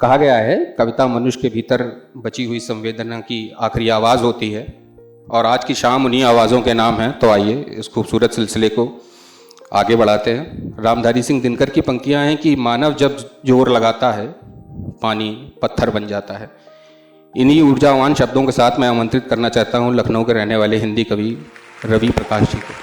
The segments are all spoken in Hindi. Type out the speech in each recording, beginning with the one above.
कहा गया है कविता मनुष्य के भीतर बची हुई संवेदना की आखिरी आवाज़ होती है, और आज की शाम उन्हीं आवाज़ों के नाम है। तो आइए इस खूबसूरत सिलसिले को आगे बढ़ाते हैं। रामधारी सिंह दिनकर की पंक्तियां हैं कि मानव जब जोर लगाता है पानी पत्थर बन जाता है। इन्हीं ऊर्जावान शब्दों के साथ मैं आमंत्रित करना चाहता हूं लखनऊ के रहने वाले हिंदी कवि रवि प्रकाश जी को।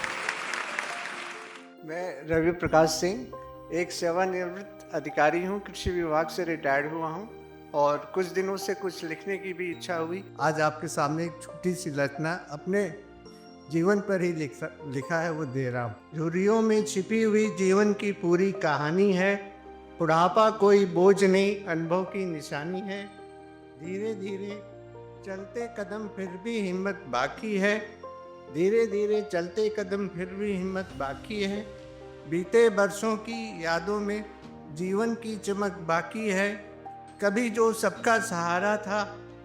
मैं रवि प्रकाश सिंह एक सेवानिवृत्त अधिकारी हूँ, कृषि विभाग से रिटायर्ड हुआ हूँ और कुछ दिनों से कुछ लिखने की भी इच्छा हुई। आज आपके सामने एक छोटी सी रचना अपने जीवन पर ही लिखा है, वो दे रहा हूँ। झुर्रियों में छिपी हुई जीवन की पूरी कहानी है, बुढ़ापा कोई बोझ नहीं, अनुभव की निशानी है। धीरे धीरे चलते कदम फिर भी हिम्मत बाकी है, धीरे धीरे चलते कदम फिर भी हिम्मत बाकी है। बीते बरसों की यादों में जीवन की चमक बाकी है। कभी जो सबका सहारा था,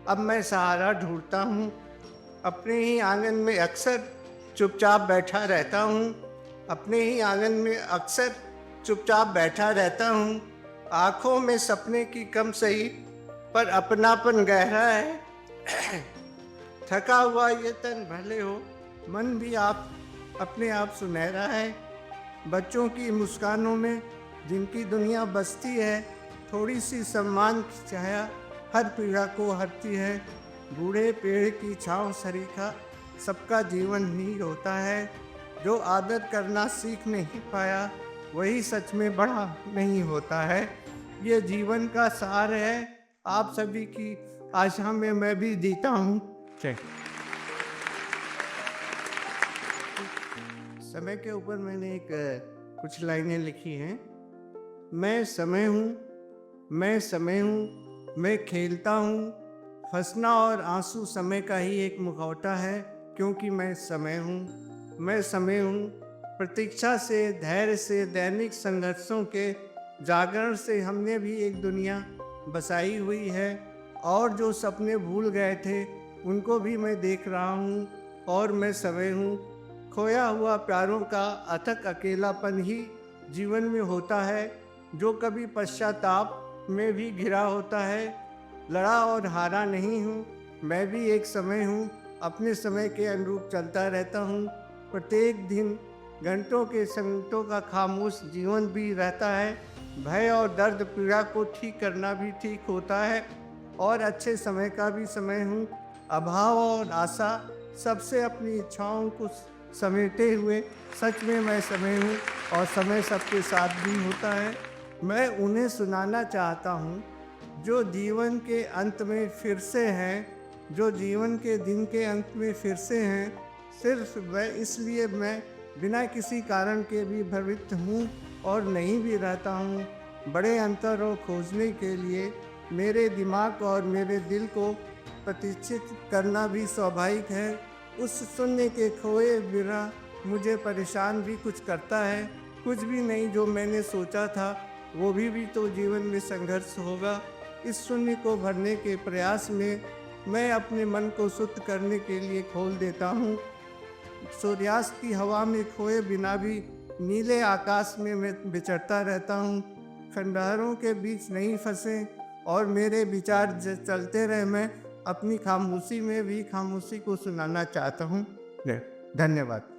अब मैं सहारा ढूंढता हूँ। अपने ही आंगन में अक्सर चुपचाप बैठा रहता हूँ, अपने ही आंगन में अक्सर चुपचाप बैठा रहता हूँ। आँखों में सपने की कम सही, पर अपनापन गहरा है। थका हुआ ये तन भले हो, मन भी आप अपने आप सुनहरा है। बच्चों की मुस्कानों में जिनकी दुनिया बसती है, थोड़ी सी सम्मान की छाया हर पीड़ा को हरती है। बूढ़े पेड़ की छाँव सरीखा सबका जीवन ही होता है। जो आदत करना सीख नहीं पाया, वही सच में बड़ा नहीं होता है। ये जीवन का सार है, आप सभी की आशा में मैं भी जीता हूँ। समय के ऊपर मैंने कुछ लाइनें लिखी हैं। मैं समय हूँ, मैं समय हूँ, मैं खेलता हूँ। हंसना और आंसू समय का ही एक मुखौटा है, क्योंकि मैं समय हूँ, मैं समय हूँ। प्रतीक्षा से, धैर्य से, दैनिक संघर्षों के जागरण से हमने भी एक दुनिया बसाई हुई है, और जो सपने भूल गए थे उनको भी मैं देख रहा हूँ, और मैं समय हूँ। खोया हुआ प्यारों का अथक अकेलापन ही जीवन में होता है, जो कभी पश्चाताप में भी घिरा होता है। लड़ा और हारा नहीं हूँ, मैं भी एक समय हूँ, अपने समय के अनुरूप चलता रहता हूँ। प्रत्येक दिन घंटों के संकटों का खामोश जीवन भी रहता है। भय और दर्द पीड़ा को ठीक करना भी ठीक होता है, और अच्छे समय का भी समय हूँ। अभाव और आशा सबसे अपनी इच्छाओं को समेटे हुए सच में मैं समय हूँ, और समय सबके साथ भी होता है। मैं उन्हें सुनाना चाहता हूँ जो जीवन के अंत में फिर से हैं, जो जीवन के दिन के अंत में फिर से हैं। सिर्फ मैं इसलिए मैं बिना किसी कारण के भी भ्रमित हूँ और नहीं भी रहता हूँ। बड़े अंतर को खोजने के लिए मेरे दिमाग और मेरे दिल को प्रतिष्ठित करना भी स्वाभाविक है। उस शून्य के खोए बिना मुझे परेशान भी कुछ करता है। कुछ भी नहीं जो मैंने सोचा था, वो भी तो जीवन में संघर्ष होगा। इस शून्य को भरने के प्रयास में मैं अपने मन को शुद्ध करने के लिए खोल देता हूँ। सूर्यास्त की हवा में खोए बिना भी नीले आकाश में मैं विचरता रहता हूँ। खंडहरों के बीच नहीं फंसे और मेरे विचार चलते रहे। मैं अपनी खामोशी में भी खामोशी को सुनाना चाहता हूँ। धन्यवाद।